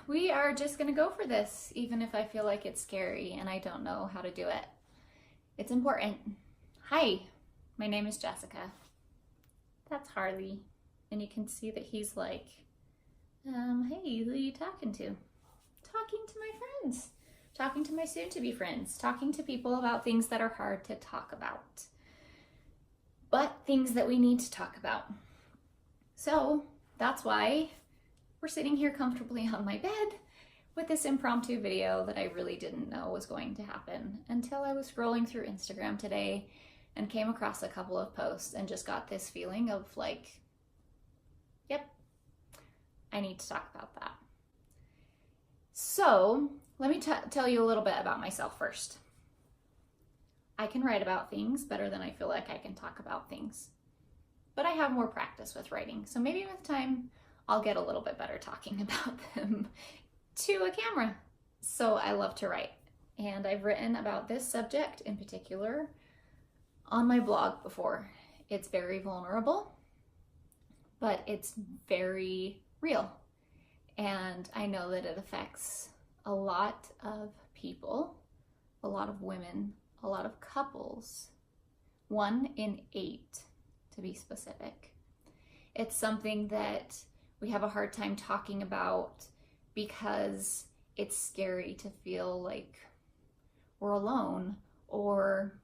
we are just gonna go for this, even if I feel like it's scary and I don't know how to do it. It's important. Hi, my name is Jessica. That's Harley. And you can see that he's like, hey, who are you talking to? Talking to my friends. Talking to my soon-to-be friends. Talking to people about things that are hard to talk about. But things that we need to talk about. So that's why we're sitting here comfortably on my bed with this impromptu video that I really didn't know was going to happen until I was scrolling through Instagram today and came across a couple of posts and just got this feeling of like, yep, I need to talk about that. So let me tell you a little bit about myself first. I can write about things better than I feel like I can talk about things, but I have more practice with writing. So maybe with time, I'll get a little bit better talking about them to a camera. So I love to write, and I've written about this subject in particular on my blog before. It's very vulnerable, but it's very real. And I know that it affects a lot of people, a lot of women, a lot of couples, 1 in 8 to be specific. It's something that we have a hard time talking about because it's scary to feel like we're alone, or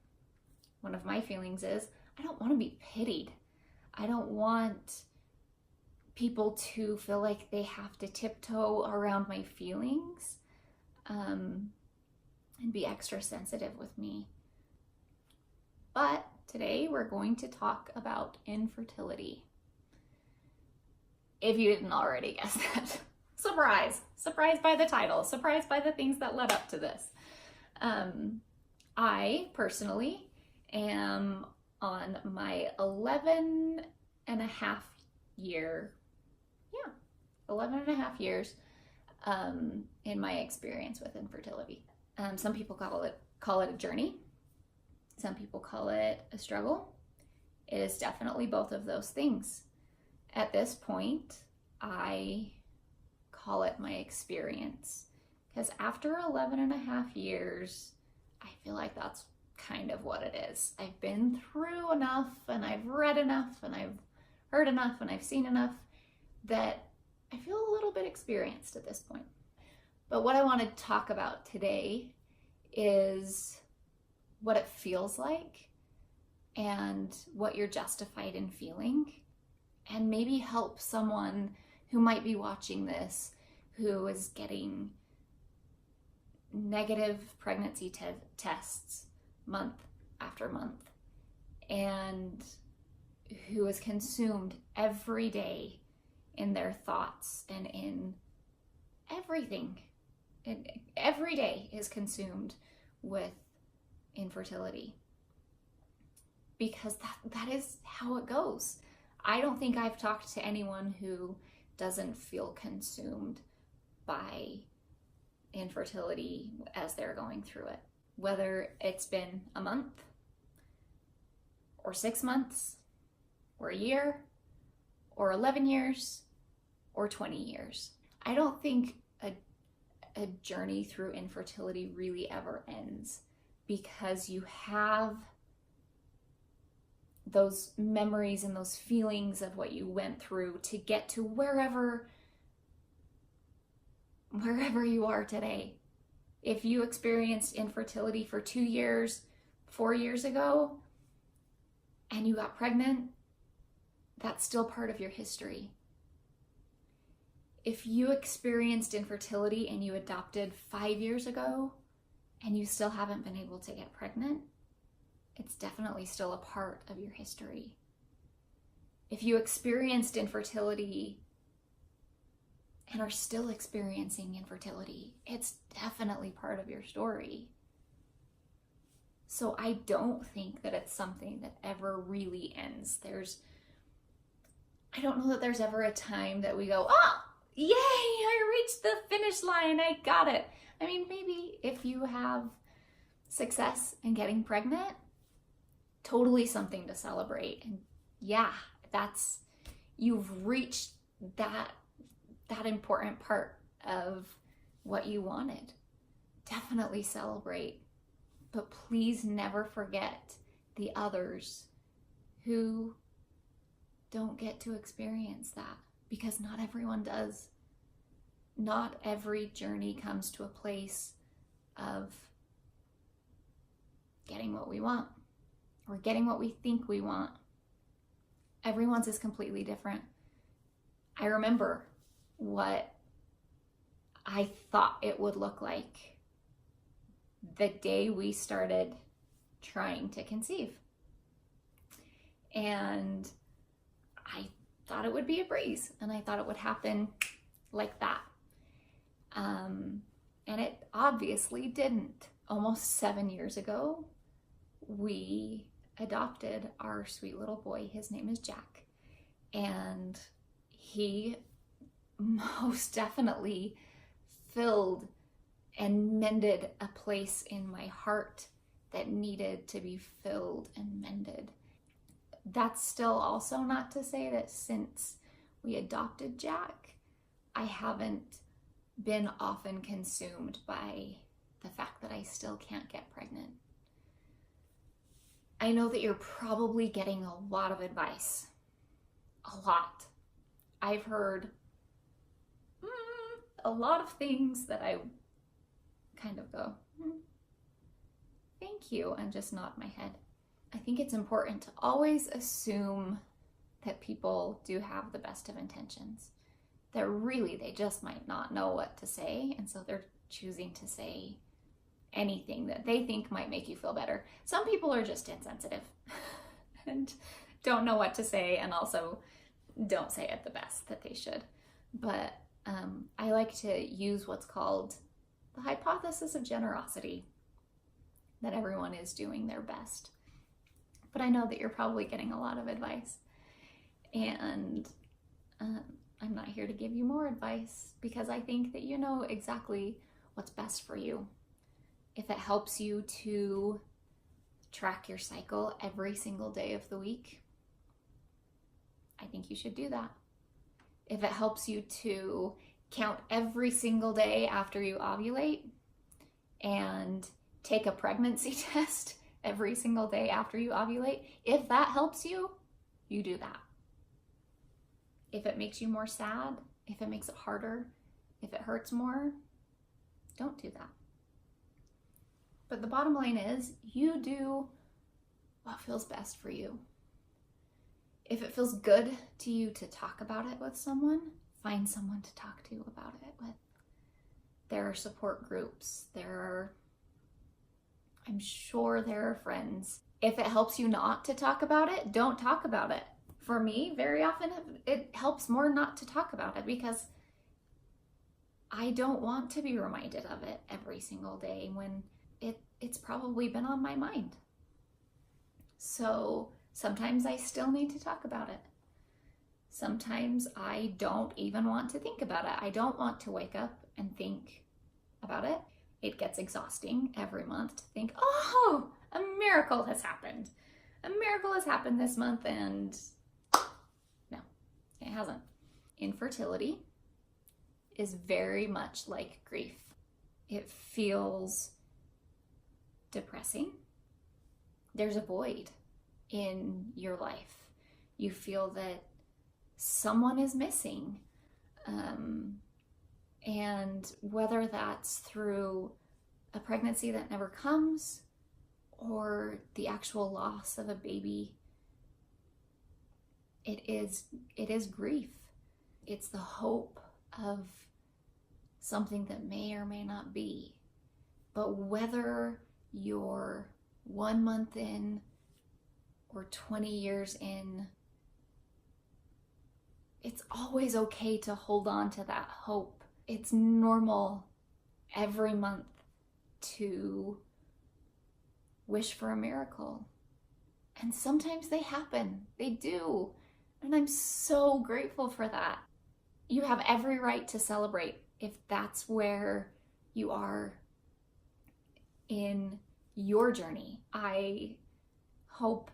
one of my feelings is I don't want to be pitied. I don't want people to feel like they have to tiptoe around my feelings and be extra sensitive with me. But today we're going to talk about infertility. If you didn't already guess that. Surprise! Surprised by the title, surprised by the things that led up to this. I personally am on my 11 and a half years in my experience with infertility. Some people call it a journey. Some people call it a struggle. It is definitely both of those things. At this point, I call it my experience, because after 11 and a half years, I feel like that's kind of what it is. I've been through enough, and I've read enough, and I've heard enough, and I've seen enough that I feel a little bit experienced at this point. But what I want to talk about today is what it feels like and what you're justified in feeling, and maybe help someone who might be watching this who is getting negative pregnancy tests month after month, and who is consumed every day in their thoughts and in everything. And every day is consumed with infertility, because that is how it goes. I don't think I've talked to anyone who doesn't feel consumed by infertility as they're going through it. Whether it's been a month, or 6 months, or a year, or 11 years, or 20 years. I don't think a journey through infertility really ever ends, because you have those memories and those feelings of what you went through to get to wherever you are today. If you experienced infertility for 2 years, 4 years ago, and you got pregnant, that's still part of your history. If you experienced infertility and you adopted 5 years ago, and you still haven't been able to get pregnant, it's definitely still a part of your history. If you experienced infertility and are still experiencing infertility, it's definitely part of your story. So I don't think that it's something that ever really ends. I don't know that there's ever a time that we go, oh, yay, I reached the finish line, I got it. I mean, maybe if you have success in getting pregnant, totally something to celebrate. And yeah, you've reached that important part of what you wanted. Definitely celebrate, but please never forget the others who don't get to experience that, because not everyone does. Not every journey comes to a place of getting what we want or getting what we think we want. Everyone's is completely different. I remember what I thought it would look like the day we started trying to conceive. And I thought it would be a breeze, and I thought it would happen like that. And it obviously didn't. Almost 7 years ago, we adopted our sweet little boy. His name is Jack. And he most definitely filled and mended a place in my heart that needed to be filled and mended. That's still also not to say that since we adopted Jack, I haven't been often consumed by the fact that I still can't get pregnant. I know that you're probably getting a lot of advice. A lot. I've heard a lot of things that I kind of go, thank you, and just nod my head. I think it's important to always assume that people do have the best of intentions. That really, they just might not know what to say, and so they're choosing to say anything that they think might make you feel better. Some people are just insensitive and don't know what to say, and also don't say it the best that they should. But I like to use what's called the hypothesis of generosity, that everyone is doing their best. But I know that you're probably getting a lot of advice, and I'm not here to give you more advice, because I think that you know exactly what's best for you. If it helps you to track your cycle every single day of the week, I think you should do that. If it helps you to count every single day after you ovulate and take a pregnancy test every single day after you ovulate, if that helps you, you do that. If it makes you more sad, if it makes it harder, if it hurts more, don't do that. But the bottom line is, you do what feels best for you. If it feels good to you to talk about it with someone, find someone to talk to about it with. There are support groups. I'm sure there are friends. If it helps you not to talk about it, don't talk about it. For me, very often it helps more not to talk about it, because I don't want to be reminded of it every single day when it's probably been on my mind. So sometimes I still need to talk about it. Sometimes I don't even want to think about it. I don't want to wake up and think about it. It gets exhausting every month to think, oh, a miracle has happened. A miracle has happened this month, and no, it hasn't. Infertility is very much like grief. It feels depressing. There's a void in your life. You feel that someone is missing. And whether that's through a pregnancy that never comes or the actual loss of a baby, it is grief. It's the hope of something that may or may not be. But whether you're 1 month in or 20 years in, it's always okay to hold on to that hope. It's normal every month to wish for a miracle. And sometimes they happen. They do. And I'm so grateful for that. You have every right to celebrate if that's where you are in your journey. I hope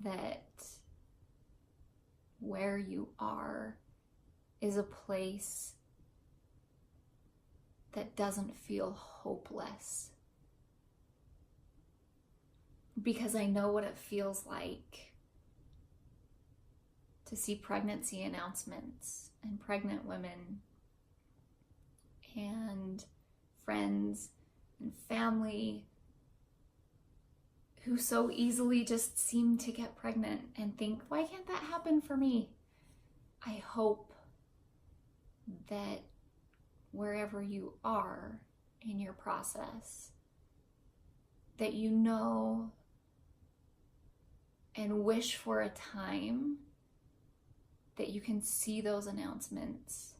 that where you are is a place that doesn't feel hopeless. Because I know what it feels like to see pregnancy announcements and pregnant women and friends and family who so easily just seem to get pregnant and think, why can't that happen for me? I hope that wherever you are in your process, that you know and wish for a time that you can see those announcements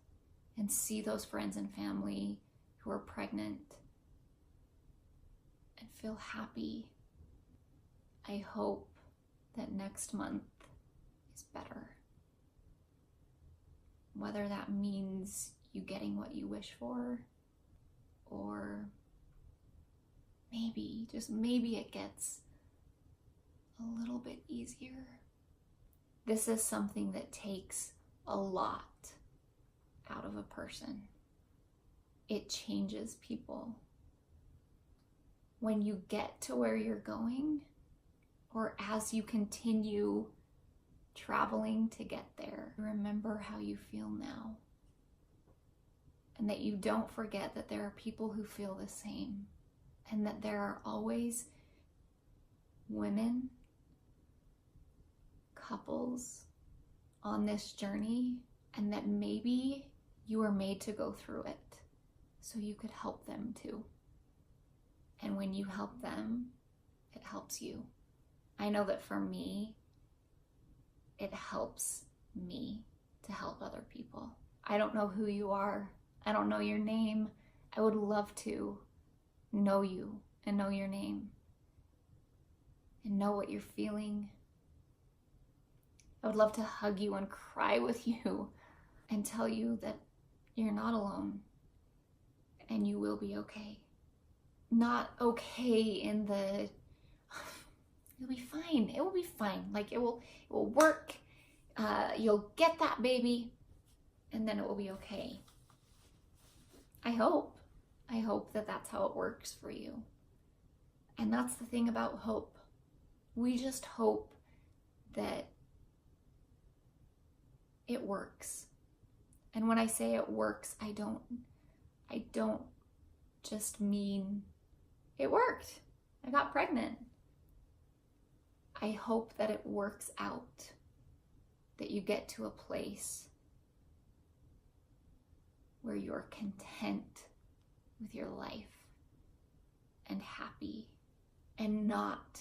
and see those friends and family who are pregnant and feel happy. I hope that next month is better. Whether that means you getting what you wish for, or maybe, just maybe it gets a little bit easier. This is something that takes a lot out of a person. It changes people. When you get to where you're going, or as you continue traveling to get there, remember how you feel now. And that you don't forget that there are people who feel the same. And that there are always women, couples on this journey, and that maybe you were made to go through it so you could help them too. And when you help them, it helps you. I know that for me, it helps me to help other people. I don't know who you are. I don't know your name. I would love to know you and know your name and know what you're feeling. I would love to hug you and cry with you and tell you that you're not alone and you will be okay. Not okay in the, you'll be fine. It will be fine. Like it will work. You'll get that baby and then it will be okay. I hope that that's how it works for you. And that's the thing about hope. We just hope that it works. And when I say it works, I don't just mean it worked. I got pregnant. I hope that it works out, that you get to a place where you're content with your life and happy and not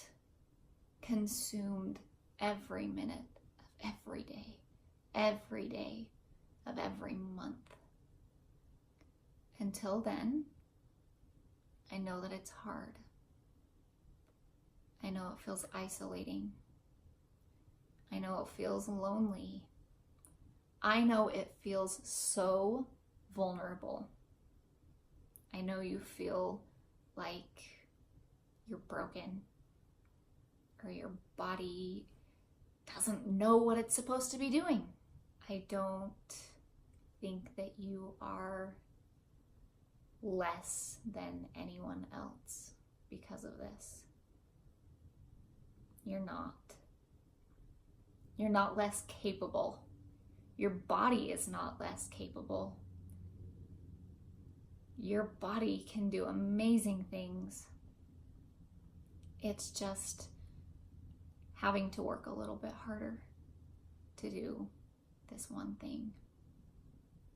consumed every minute of every day of every month. Until then, I know that it's hard. I know it feels isolating. I know it feels lonely. I know it feels so vulnerable. I know you feel like you're broken or your body doesn't know what it's supposed to be doing. I don't think that you are less than anyone else because of this. You're not. You're not less capable. Your body is not less capable. Your body can do amazing things. It's just having to work a little bit harder to do this one thing.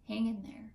Hang in there.